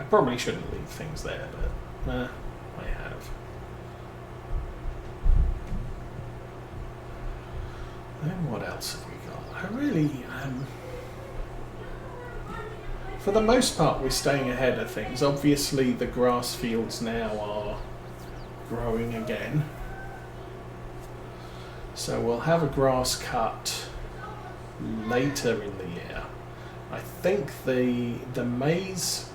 probably shouldn't leave things there, but I have. Then what else have we got? I really, for the most part, we're staying ahead of things. Obviously, the grass fields now are growing again. So we'll have a grass cut later in the year. I think the maize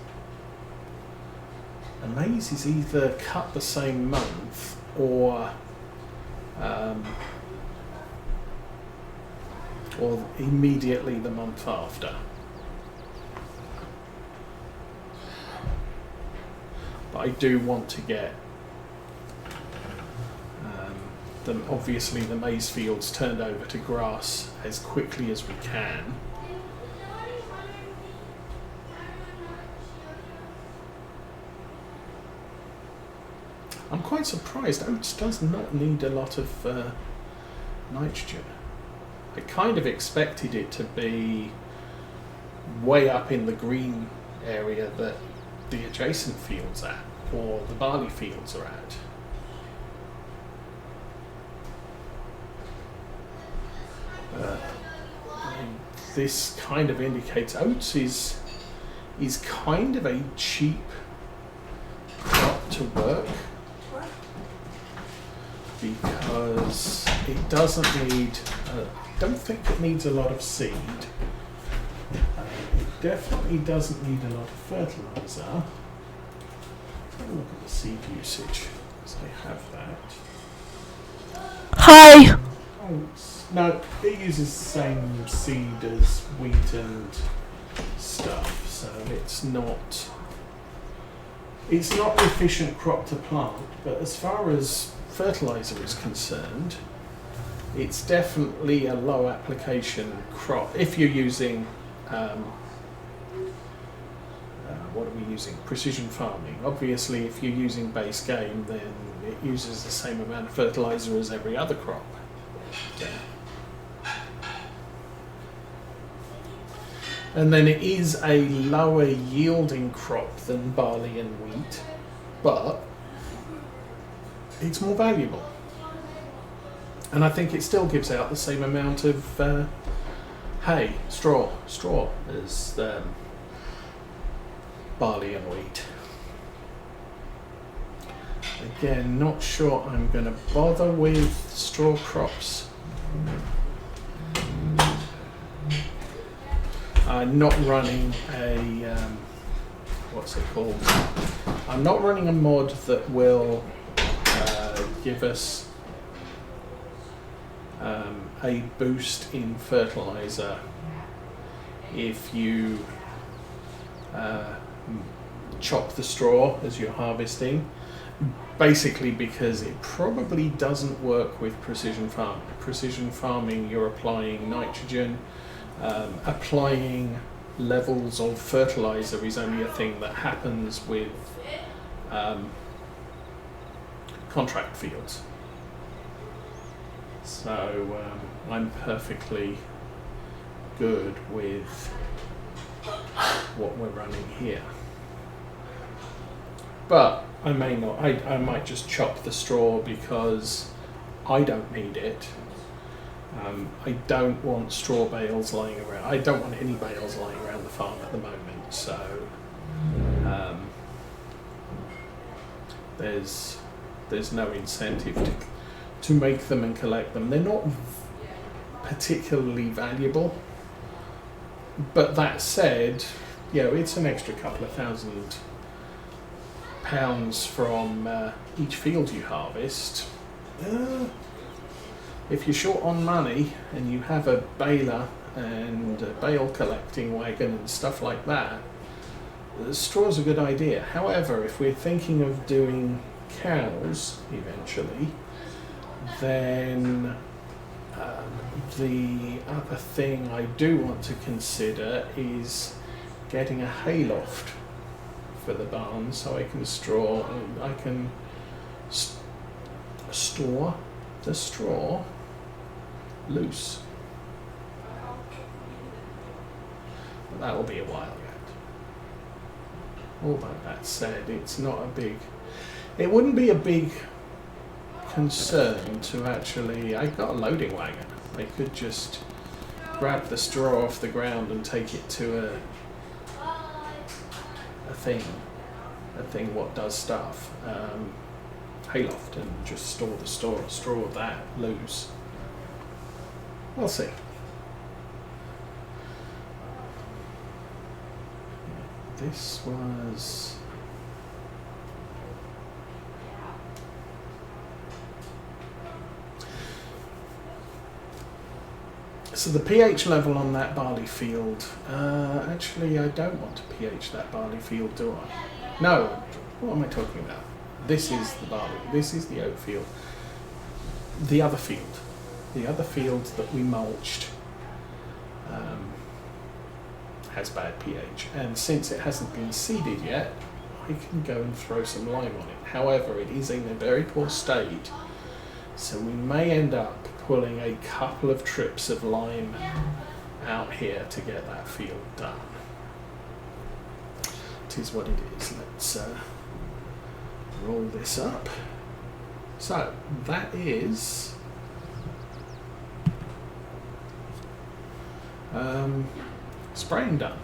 is either cut the same month or immediately the month after. But I do want to get obviously the maize fields turned over to grass as quickly as we can. I'm quite surprised. Oats does not need a lot of nitrogen. I kind of expected it to be way up in the green area that the adjacent fields at, or the barley fields are at. This kind of indicates oats is kind of a cheap crop to work, because it doesn't need, don't think it needs a lot of seed. It definitely doesn't need a lot of fertilizer. Have a look at the seed usage, because I have that. Hi! No, it uses the same seed as wheat and stuff, so it's not an efficient crop to plant, but as far as fertilizer is concerned, it's definitely a low application crop. If you're using, what are we using? Precision farming. Obviously, if you're using base game, then it uses the same amount of fertilizer as every other crop. Yeah. And then it is a lower yielding crop than barley and wheat, but it's more valuable. And I think it still gives out the same amount of hay, straw as barley and wheat. Again, not sure I'm going to bother with straw crops. I'm not running a, what's it called? I'm not running a mod that will give us a boost in fertilizer if you chop the straw as you're harvesting. Basically because it probably doesn't work with precision farming. Precision farming, you're applying nitrogen. Applying levels of fertilizer is only a thing that happens with contract fields. So I'm perfectly good with what we're running here. But I may not. I might just chop the straw because I don't need it. I don't want straw bales lying around. I don't want any bales lying around the farm at the moment. So there's no incentive to make them and collect them. They're not particularly valuable. But that said, it's an extra couple of £1,000 from each field you harvest. If you're short on money and you have a baler and a bale collecting wagon and stuff like that, straw's a good idea. However, if we're thinking of doing cows eventually, then the other thing I do want to consider is getting a hayloft for the barn so I can store the straw loose. But that will be a while Although that said, it's not a big... It wouldn't be a big concern to actually... I've got a loading wagon. They could just grab the straw off the ground and take it to a thing what does stuff. Hayloft, and just store the straw of that loose. We'll see. This was... So the pH level on that barley field, actually I don't want to pH that barley field, do I? No, what am I talking about? This is the barley, this is the oat field. The other field that we mulched has bad pH, and since it hasn't been seeded yet, I can go and throw some lime on it. However, it is in a very poor state, so we may end up pulling a couple of trips of lime out here to get that field done. It is what it is. Let's roll this up. So that is spraying done.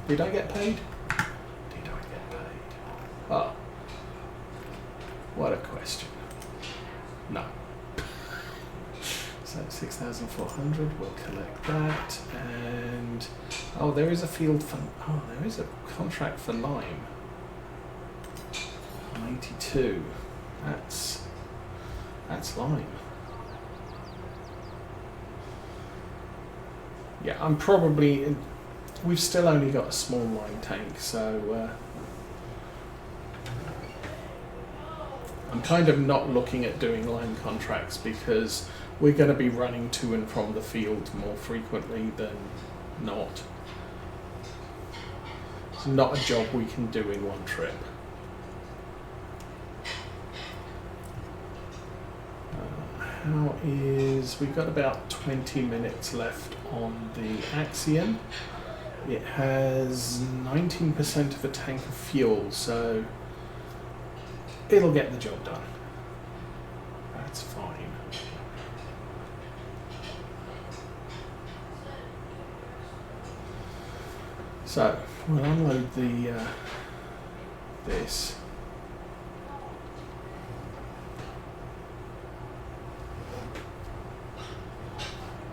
Did I get paid? Did I get paid? Oh, what a question. No. So 6,400, we'll collect that, and oh, there is a field for, oh, there is a contract for lime. 82. That's lime. Yeah, I'm probably, we've still only got a small lime tank, so I'm kind of not looking at doing lime contracts because we're going to be running to and from the field more frequently than not. It's not a job we can do in one trip. How is... We've got about 20 minutes left on the Axion. It has 19% of a tank of fuel, so it'll get the job done. That's fine. So we'll unload the this.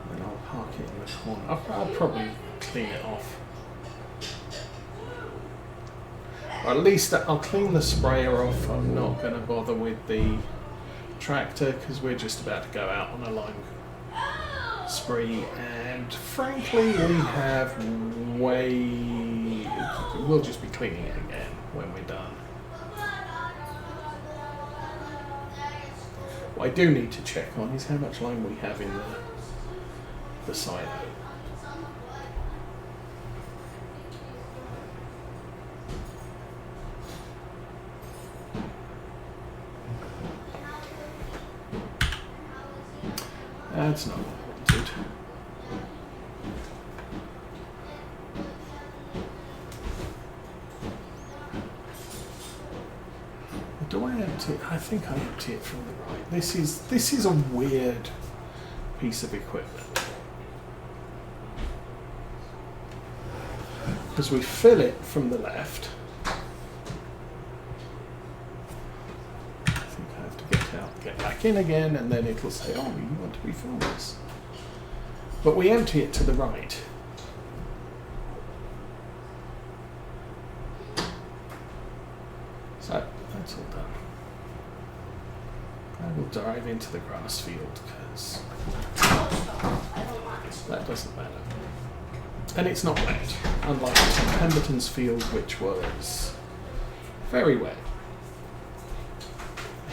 And I'll park it in the corner. I'll probably clean it off. Or at least I'll clean the sprayer off. I'm not going to bother with the tractor because we're just about to go out on a lime spree, and frankly we have we'll just be cleaning it again when we're done. What I do need to check on is how much lime we have in the silo. That's not what I wanted. Do I empty it? I think I empty it from the right. This is a weird piece of equipment. Because we fill it from the left. I think I have to get back in again, and then it'll say, oh, you want to refill this. But we empty it to the right. So that's all done. I will dive into the grass field because that doesn't matter. And it's not wet, unlike Pemberton's field, which was very wet.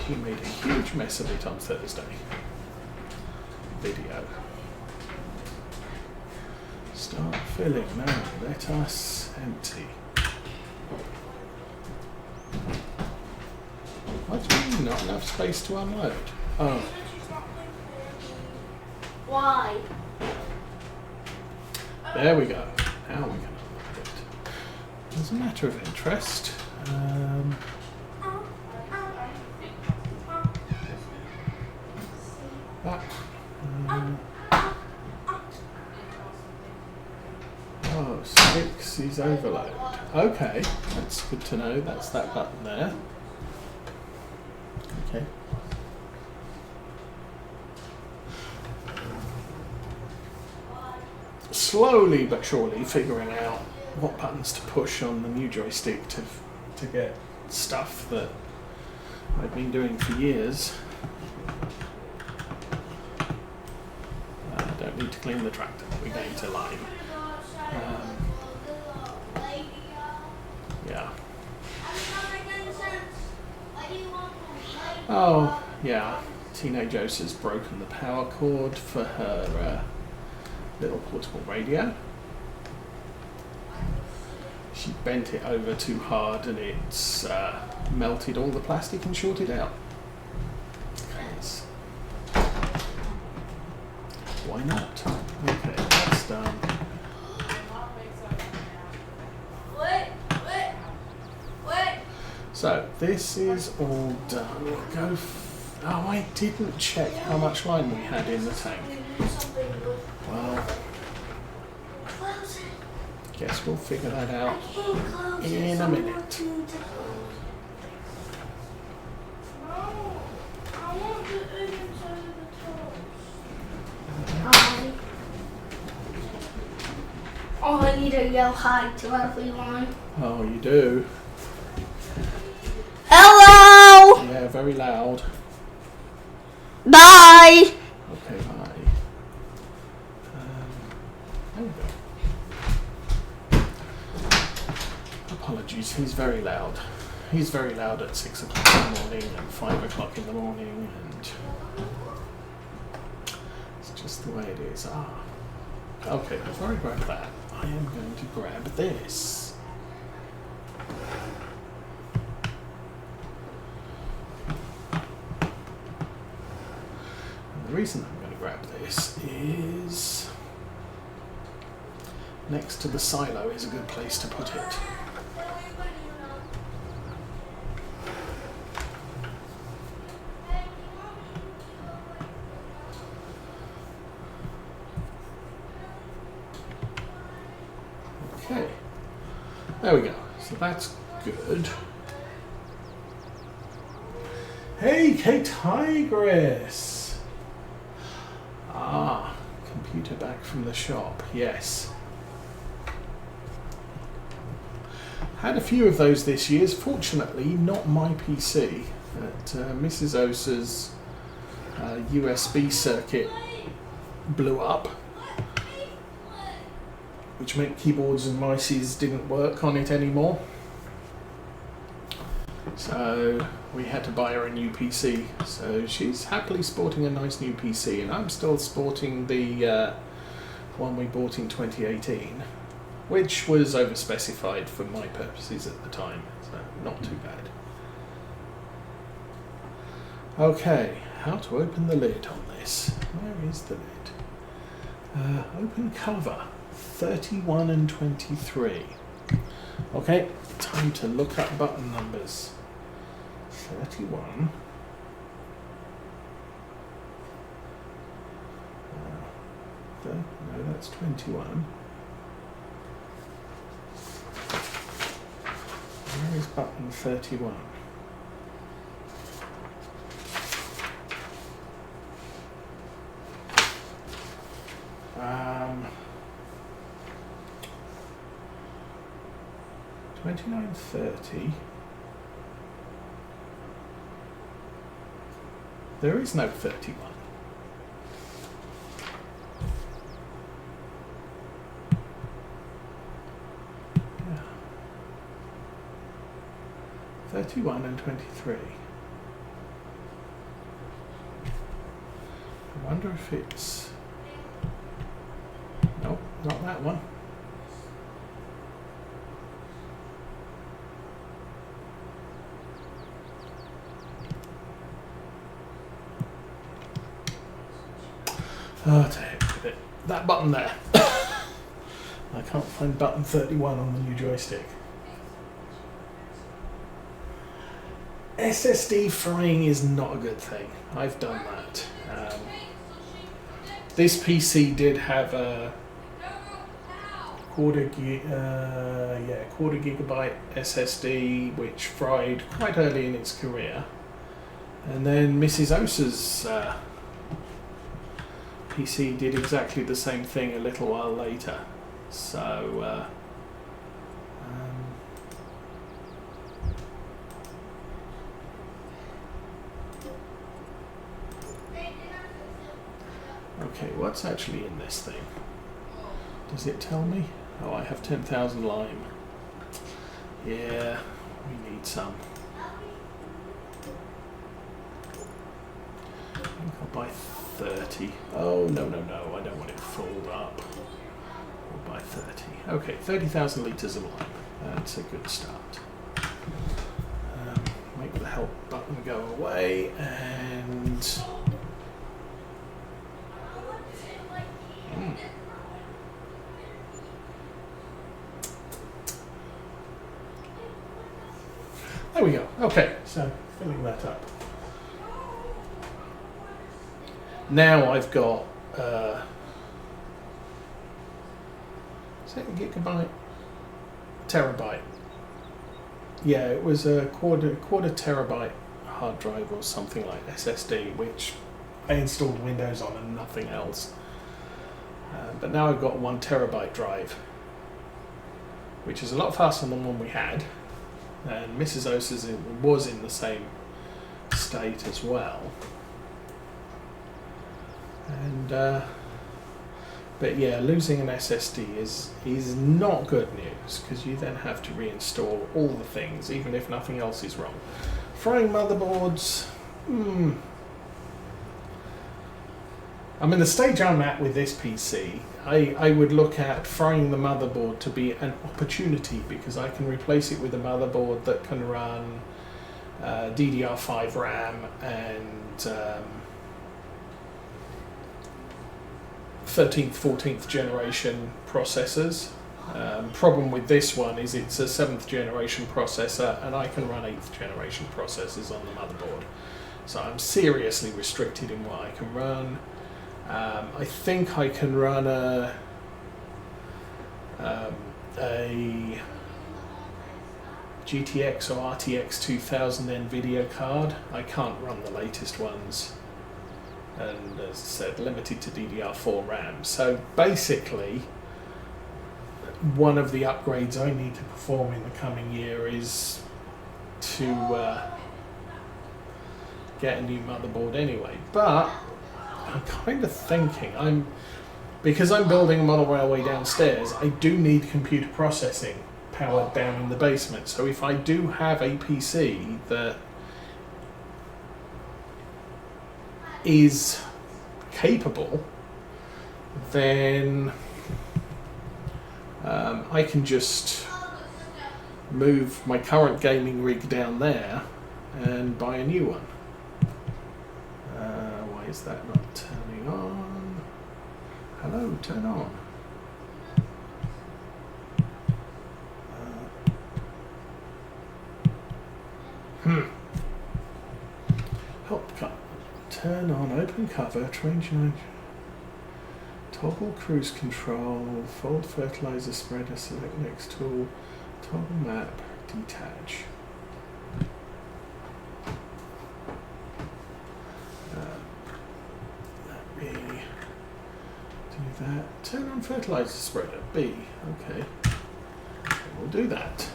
He made a huge mess of it on Thursday. Video. Start filling now. Let us empty. What do you mean, not enough space to unload? Oh. Why? There we go. Now we can unload it. as a matter of interest, that, oh, 6 is overload. Okay, that's good to know. That's that button there. Okay. Slowly but surely figuring out what buttons to push on the new joystick to get stuff that I've been doing for years. Don't need to clean the tractor. We're going to line. Yeah. Oh, yeah. Teenage Osa has broken the power cord for her little portable radio. She bent it over too hard and it's melted all the plastic and shorted out. Yes. Why not? Okay, that's done. So this is all done. Go. Oh, I didn't check how much line we had in the tank. Well, guess we'll figure that out in a minute. Oh, I need to yell hi to everyone. Oh, you do? Hello! Yeah, very loud. Bye! Okay, bye. There we go. Apologies, he's very loud. He's very loud at 6 o'clock in the morning and 5 o'clock in the morning, and it's just the way it is. Okay, before I grab that, I am going to grab this. And the reason I'm going to grab this is next to the silo is a good place to put it. Okay, there we go. So that's good. Hey, Kate Tigress! Computer back from the shop, yes. Had a few of those this year. Fortunately, not my PC. At Mrs. Osa's USB circuit blew up, which meant keyboards and mices didn't work on it anymore. So we had to buy her a new PC. So she's happily sporting a nice new PC, and I'm still sporting the one we bought in 2018, which was overspecified for my purposes at the time, so not too bad. Okay, how to open the lid on this. Where is the lid? Open cover. 31 and 23. Okay, time to look up button numbers. 31. No, that's 21. Where is button 31? Um, 2930. There is no 31. Yeah. 31 and 23. I wonder if it's... Nope, not that one. Oh, to heck with it. That button there. I can't find button 31 on the new joystick. SSD frying is not a good thing. I've done that. This PC did have a quarter gigabyte SSD, which fried quite early in its career, and then Mrs. Osa's PC did exactly the same thing a little while later. So okay, what's actually in this thing? Does it tell me? Oh, I have 10,000 lime. Yeah, we need some. I think I'll buy 30. Oh, no, I don't want it filled up. We'll buy 30. Okay, 30,000 litres of lime. That's a good start. Make the help button go away and... There we go. Okay, so filling that up. Now I've got is it a gigabyte? Terabyte. Yeah, it was a quarter terabyte hard drive or something like SSD, which I installed Windows on and nothing else. But now I've got a 1 terabyte drive, which is a lot faster than the one we had. And Mrs. Osa's was in the same state as well. And but yeah, losing an SSD is not good news, because you then have to reinstall all the things, even if nothing else is wrong. Frying motherboards. I mean, the stage I'm at with this PC, I would look at frying the motherboard to be an opportunity, because I can replace it with a motherboard that can run DDR5 RAM and 13th, 14th generation processors. Problem with this one is it's a 7th generation processor, and I can run 8th generation processors on the motherboard. So I'm seriously restricted in what I can run. I think I can run a GTX or RTX 2000 NVIDIA card. I can't run the latest ones, and as I said, limited to DDR4 RAM. So basically, one of the upgrades I need to perform in the coming year is to get a new motherboard anyway. But I'm kind of thinking, because I'm building a model railway downstairs, I do need computer processing powered down in the basement. So if I do have a PC that is capable, then I can just move my current gaming rig down there and buy a new one. Why is that not turning on? Hello, turn on. Help cut. Turn on, open cover, change toggle cruise control, fold fertilizer spreader, select next tool, toggle map, detach. Let me do that. Turn on fertilizer spreader, B. Okay, we'll do that.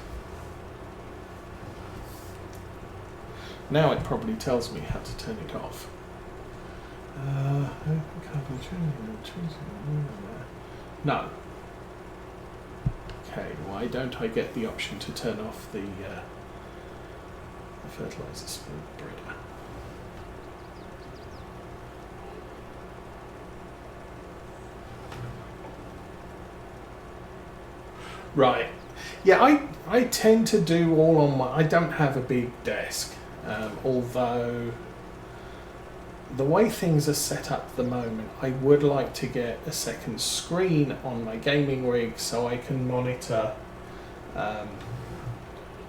Now it probably tells me how to turn it off. No. Okay, why don't I get the option to turn off the fertilizer spreader? Right. Yeah, I tend to do all on my... I don't have a big desk, although the way things are set up at the moment, I would like to get a second screen on my gaming rig so I can monitor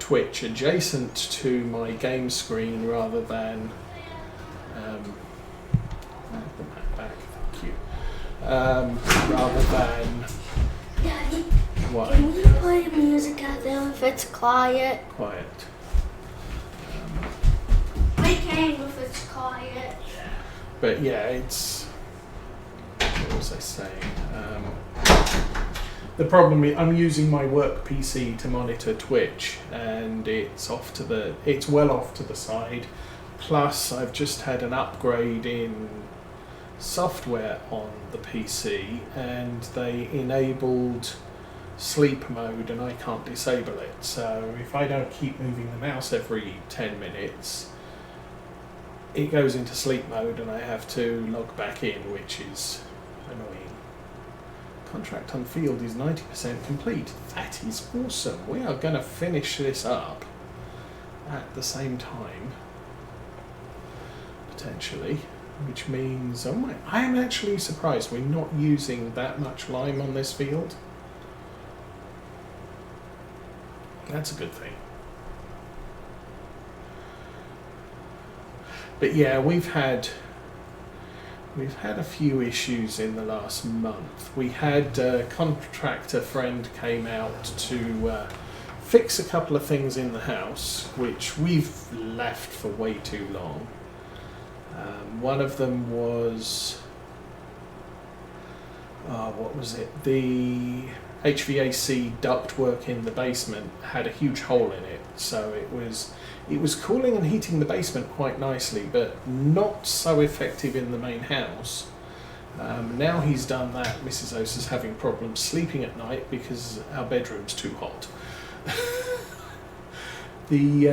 Twitch adjacent to my game screen rather than put that back, thank you. Rather than Daddy, what? can you play music out there if it's quiet? Quiet. I can if it's quiet. But yeah, it's. What was I saying? The problem is I'm using my work PC to monitor Twitch, and it's well off to the side. Plus, I've just had an upgrade in software on the PC, and they enabled sleep mode, and I can't disable it. So if I don't keep moving the mouse every 10 minutes, it goes into sleep mode, and I have to log back in, which is annoying. Contract on field is 90% complete. That is awesome. We are going to finish this up at the same time, potentially, which means, oh my, I am actually surprised we're not using that much lime on this field. That's a good thing. But yeah, we've had a few issues in the last month. We had a contractor friend came out to fix a couple of things in the house, which we've left for way too long. One of them was, what was it? The HVAC ductwork in the basement had a huge hole in it, so it was cooling and heating the basement quite nicely, but not so effective in the main house. Now he's done that, Mrs. Ose is having problems sleeping at night because our bedroom's too hot. He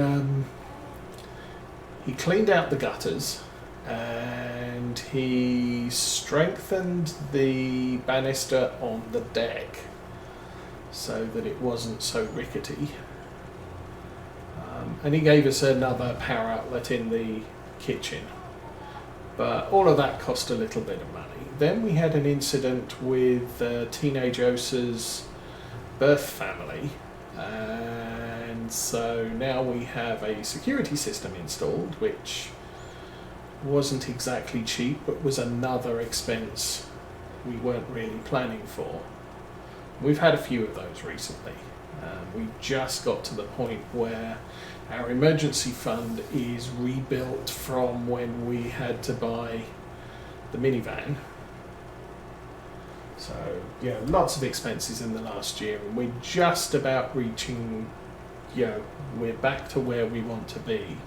cleaned out the gutters, and he strengthened the banister on the deck so that it wasn't so rickety. And he gave us another power outlet in the kitchen. But all of that cost a little bit of money. Then we had an incident with teenage Osa's birth family. And so now we have a security system installed, which wasn't exactly cheap, but was another expense we weren't really planning for. We've had a few of those recently. We just got to the point where our emergency fund is rebuilt from when we had to buy the minivan. So yeah, lots of expenses in the last year, and we're just about reaching, we're back to where we want to be.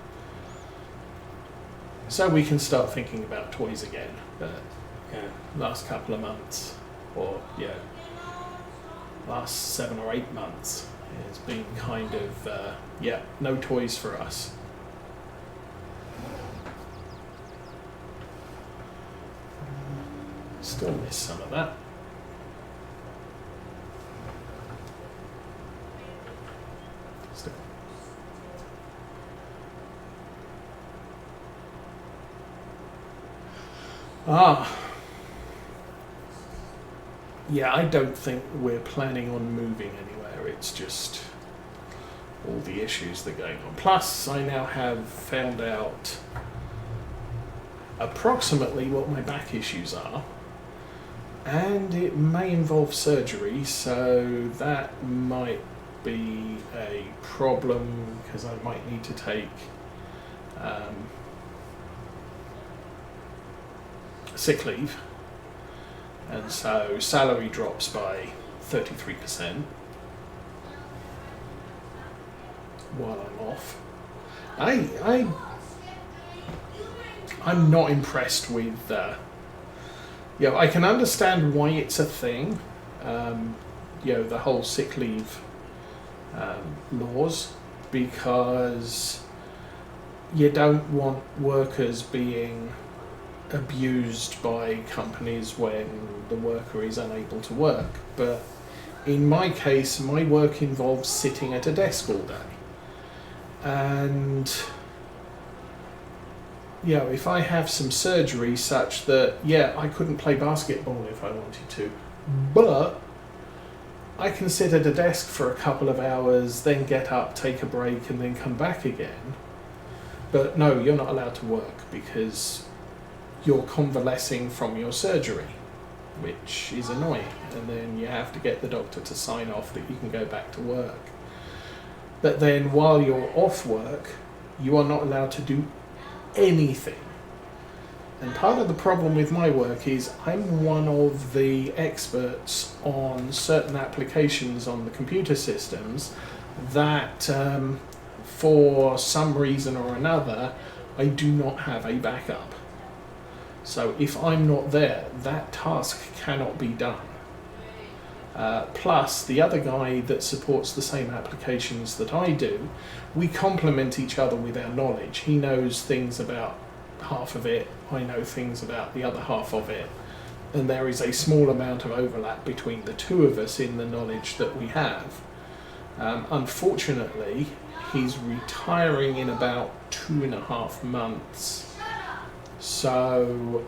So we can start thinking about toys again. But last couple of months, or last 7 or 8 months, has been kind of no toys for us. Still miss some of that. Still. Yeah, I don't think we're planning on moving anywhere. It's just all the issues that are going on. Plus, I now have found out approximately what my back issues are, and it may involve surgery, so that might be a problem because I might need to take sick leave. And so salary drops by 33% while I'm off. I'm not impressed with I can understand why it's a thing, the whole sick leave laws, because you don't want workers being abused by companies when the worker is unable to work. But in my case, my work involves sitting at a desk all day, and if I have some surgery such that I couldn't play basketball if I wanted to, but I can sit at a desk for a couple of hours, then get up, take a break, and then come back again. But no, you're not allowed to work because you're convalescing from your surgery, which is annoying. And then you have to get the doctor to sign off that you can go back to work. But then while you're off work, you are not allowed to do anything. And part of the problem with my work is I'm one of the experts on certain applications on the computer systems that for some reason or another I do not have a backup. So if I'm not there, that task cannot be done. Plus the other guy that supports the same applications that I do, we complement each other with our knowledge. He knows things about half of it, I know things about the other half of it, and there is a small amount of overlap between the two of us in the knowledge that we have. Unfortunately, he's retiring in about 2.5 months, so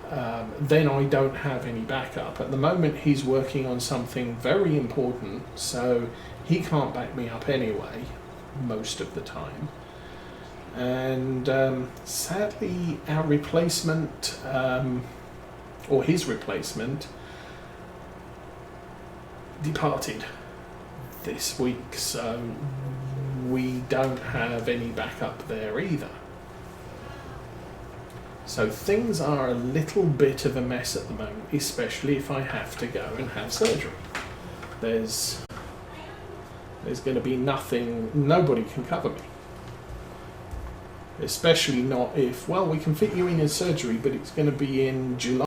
then I don't have any backup. At the moment he's working on something very important, so he can't back me up anyway, most of the time. And sadly our replacement, or his replacement, departed this week, so we don't have any backup there either. So things are a little bit of a mess at the moment, especially if I have to go and have surgery. There's going to be nothing, nobody can cover me. Especially not if, well, we can fit you in surgery, but it's going to be in July.